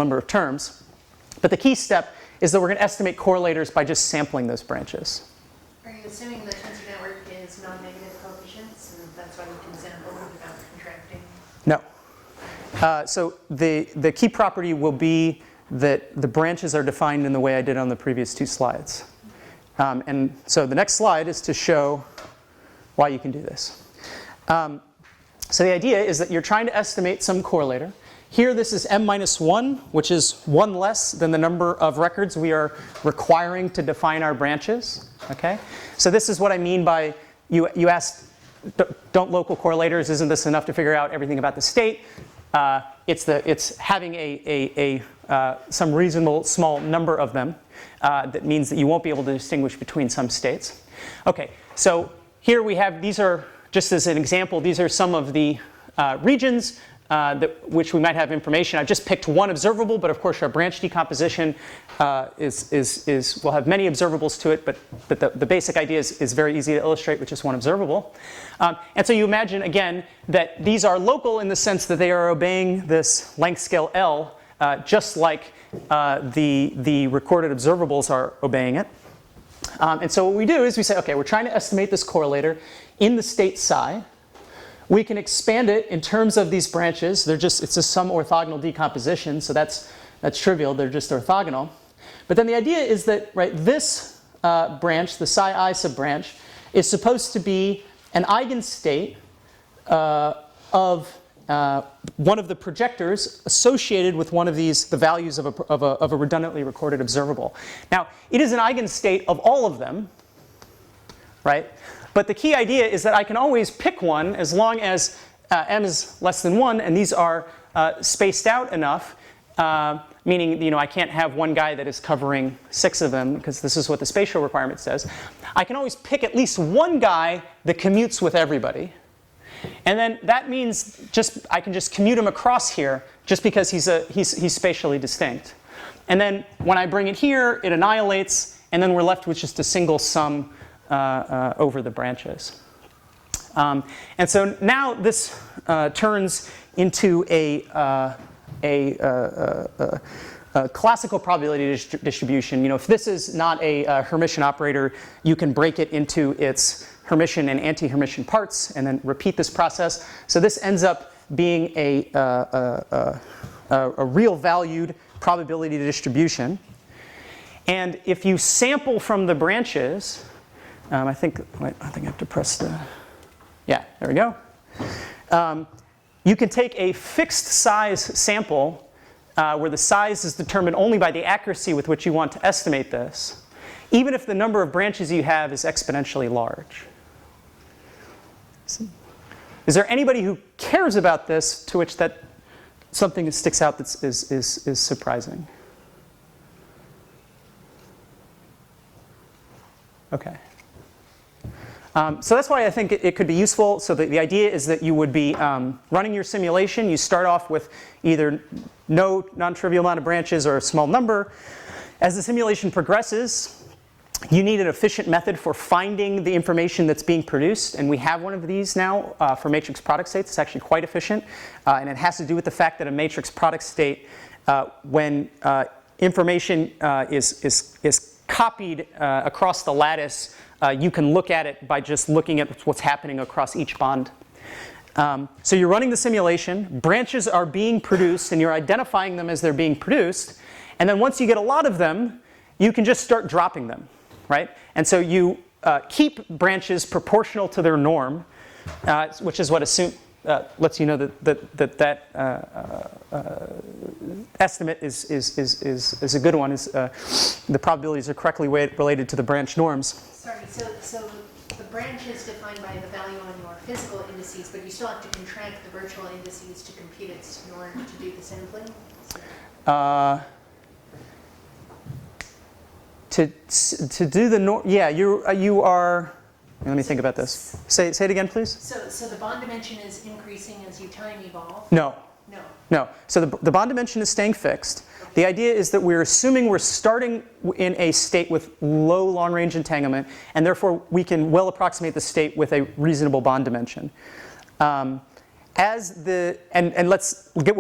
number of terms. But the key step is that we're going to estimate correlators by just sampling those branches. Are you assuming the tensor network is non-negative coefficients, and that's why we can sample without contracting? No. So the key property will be that the branches are defined in the way I did on the previous two slides. And so the next slide is to show why you can do this. So the idea is that you're trying to estimate some correlator. Here this is m-1, which is one less than the number of records we are requiring to define our branches. Okay? So this is what I mean by you asked, don't local correlators, isn't this enough to figure out everything about the state? It's having some reasonable small number of them that means that you won't be able to distinguish between some states. Okay, so here we have, these are, just as an example, these are some of the regions which we might have information. I've just picked one observable, but of course our branch decomposition will have many observables to it, but the basic idea is very easy to illustrate with just one observable. And so you imagine, again, that these are local in the sense that they are obeying this length scale L, just like the recorded observables are obeying it. And so what we do is we say, okay, we're trying to estimate this correlator in the state psi. We can expand it in terms of these branches. It's just some orthogonal decomposition, so that's trivial. They're just orthogonal. But then the idea is that, right, this branch, the psi I subbranch, is supposed to be an eigenstate of one of the projectors associated with one of these, the values of a redundantly recorded observable. Now, it is an eigenstate of all of them, right? But the key idea is that I can always pick one as long as m is less than 1, and these are spaced out enough, meaning I can't have one guy that is covering 6 of them, because this is what the spatial requirement says. I can always pick at least one guy that commutes with everybody. And then that means I can just commute him across here just because he's spatially distinct. And then when I bring it here, it annihilates, and then we're left with just a single sum over the branches. And so now this turns into a classical probability distribution. If this is not a Hermitian operator, you can break it into its Hermitian and anti-Hermitian parts and then repeat this process. So this ends up being a real valued probability distribution. And if you sample from the branches, I think I have to press the, yeah, there we go. You can take a fixed size sample where the size is determined only by the accuracy with which you want to estimate this, even if the number of branches you have is exponentially large. Is there anybody who cares about this to which that something sticks out that is surprising? Okay. So that's why I think it could be useful. So the idea is that you would be running your simulation. You start off with either no non-trivial amount of branches or a small number. As the simulation progresses, you need an efficient method for finding the information that's being produced. And we have one of these now for matrix product states. It's actually quite efficient. And it has to do with the fact that a matrix product state, when information is copied across the lattice, you can look at it by just looking at what's happening across each bond. So you're running the simulation, branches are being produced, and you're identifying them as they're being produced. And then once you get a lot of them, you can just start dropping them, right? And so you keep branches proportional to their norm, which is what lets you know that estimate is a good one. The probabilities are correctly related to the branch norms. Sorry, so the branch is defined by the value on your physical indices, but you still have to contract the virtual indices to compute its norm to do the sampling? To do the norm, yeah, you are. Let me think about this. Say it again, please. So the bond dimension is increasing as you time evolve? No. So the bond dimension is staying fixed. The idea is that we're assuming we're starting in a state with low long-range entanglement, and therefore we can well approximate the state with a reasonable bond dimension. we'll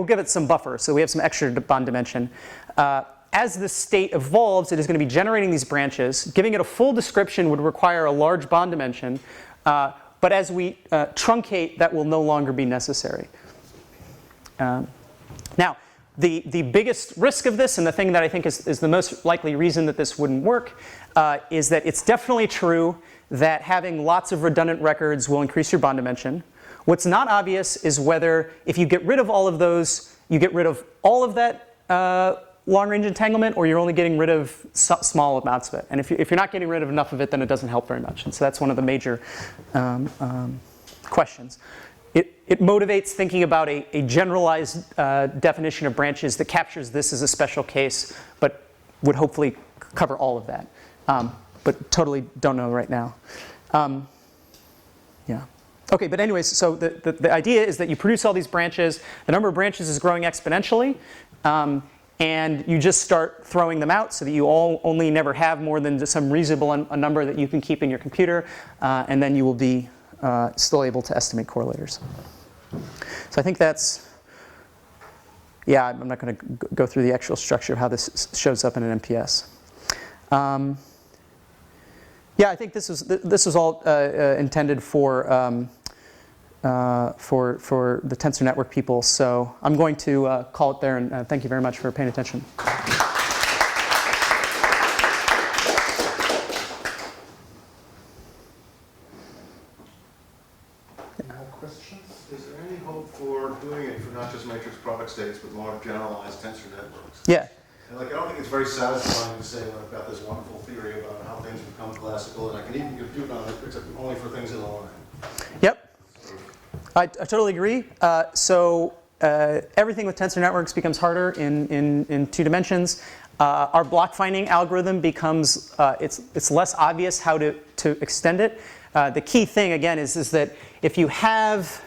give it some buffer, so we have some extra bond dimension. As the state evolves, it is going to be generating these branches. Giving it a full description would require a large bond dimension, but as we truncate, that will no longer be necessary. Now, the biggest risk of this, and the thing that I think is the most likely reason that this wouldn't work, is that it's definitely true that having lots of redundant records will increase your bond dimension. What's not obvious is whether, if you get rid of all of those, you get rid of all of that long-range entanglement, or you're only getting rid of small amounts of it. And if you're not getting rid of enough of it, then it doesn't help very much. And so that's one of the major questions. It motivates thinking about a generalized definition of branches that captures this as a special case, but would hopefully cover all of that. But totally don't know right now. Yeah. Okay, but anyways, so the idea is that you produce all these branches. The number of branches is growing exponentially. And you just start throwing them out so that you only never have more than some reasonable a number that you can keep in your computer. And then you will be still able to estimate correlators. So I think that's, yeah, I'm not going to go through the actual structure of how this shows up in an MPS. Yeah, I think this was all intended for the tensor network people. So I'm going to call it there, and thank you very much for paying attention. More questions? Is there any hope for doing it for not just matrix product states, but more generalized tensor networks? Yeah. And I don't think it's very satisfying to say, well, I've got this wonderful theory about how things become classical, and I can even compute on it, except only for things in a line. Yep. I totally agree. Everything with tensor networks becomes harder in 2 dimensions. Our block finding algorithm becomes, it's less obvious how to extend it. The key thing, again, is that if you have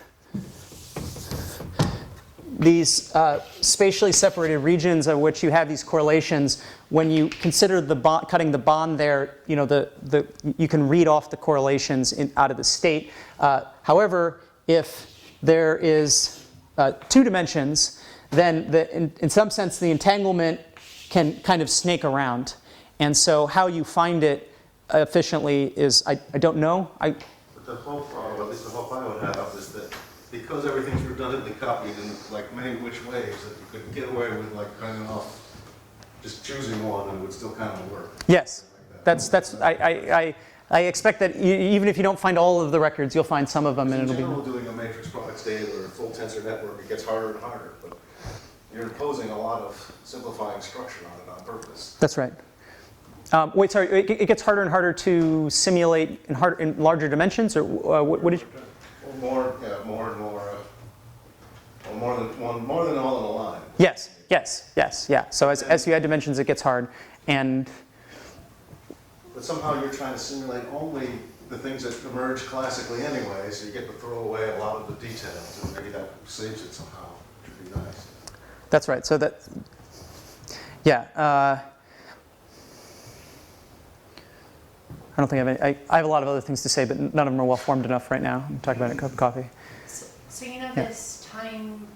these spatially separated regions of which you have these correlations, when you consider cutting the bond there, you can read off the correlations out of the state. However, if there is 2 dimensions, then in some sense the entanglement can kind of snake around. And so how you find it efficiently is, I don't know. But the whole problem, at least the whole I would have, is that because everything's redundantly copied in like many which ways, that you could get away with like kind of just choosing one and it would still kind of work. Yes, I expect that even if you don't find all of the records, you'll find some of them, and in it'll general, doing a matrix product state or a full tensor network, it gets harder and harder. But you're imposing a lot of simplifying structure on it on purpose. That's right. Wait, sorry. It gets harder and harder to simulate in larger dimensions, or what did you? More and more. More than all in a line. Yes. Yeah. So as you add dimensions, it gets hard, and. But somehow you're trying to simulate only the things that emerge classically anyway, so you get to throw away a lot of the details, and maybe that saves it somehow, which would be nice. That's right. So that, yeah. I don't think I have any. I have a lot of other things to say, but none of them are well formed enough right now. I'm talking about a cup of coffee. So you know this time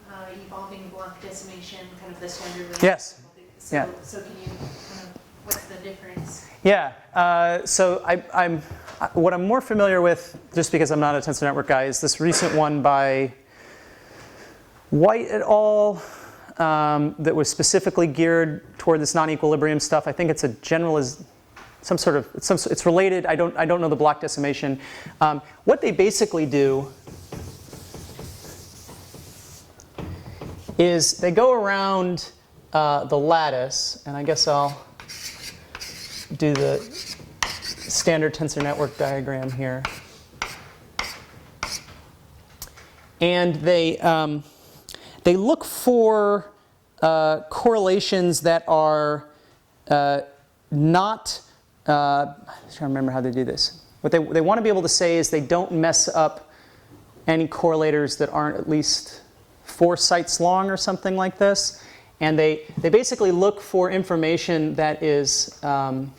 evolving block decimation, kind of the standard range? Yes. So, Yeah. So can you kind of, what's the difference? Yeah. So what I'm more familiar with, just because I'm not a tensor network guy, is this recent one by White et al. That was specifically geared toward this non-equilibrium stuff. I think it's a it's related. I don't know the block decimation. What they basically do is they go around the lattice, and I guess I'll do the standard tensor network diagram here. And they look for correlations that are not, I'm trying to remember how they do this. What they want to be able to say is they don't mess up any correlators that aren't at least 4 sites long or something like this. And they basically look for information that is, God,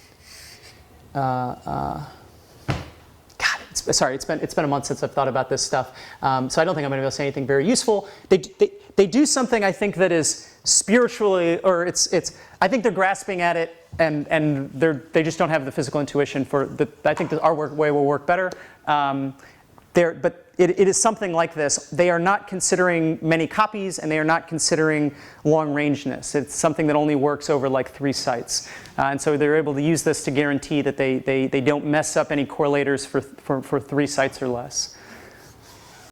sorry, it's been a month since I've thought about this stuff, so I don't think I'm going to be able to say anything very useful. They do something I think that is spiritually, or I think they're grasping at it, and they just don't have the physical intuition for the. I think that our way will work better. But it is something like this. They are not considering many copies, and they are not considering long-rangeness. It's something that only works over like 3 sites. And so they're able to use this to guarantee that they don't mess up any correlators for 3 sites or less.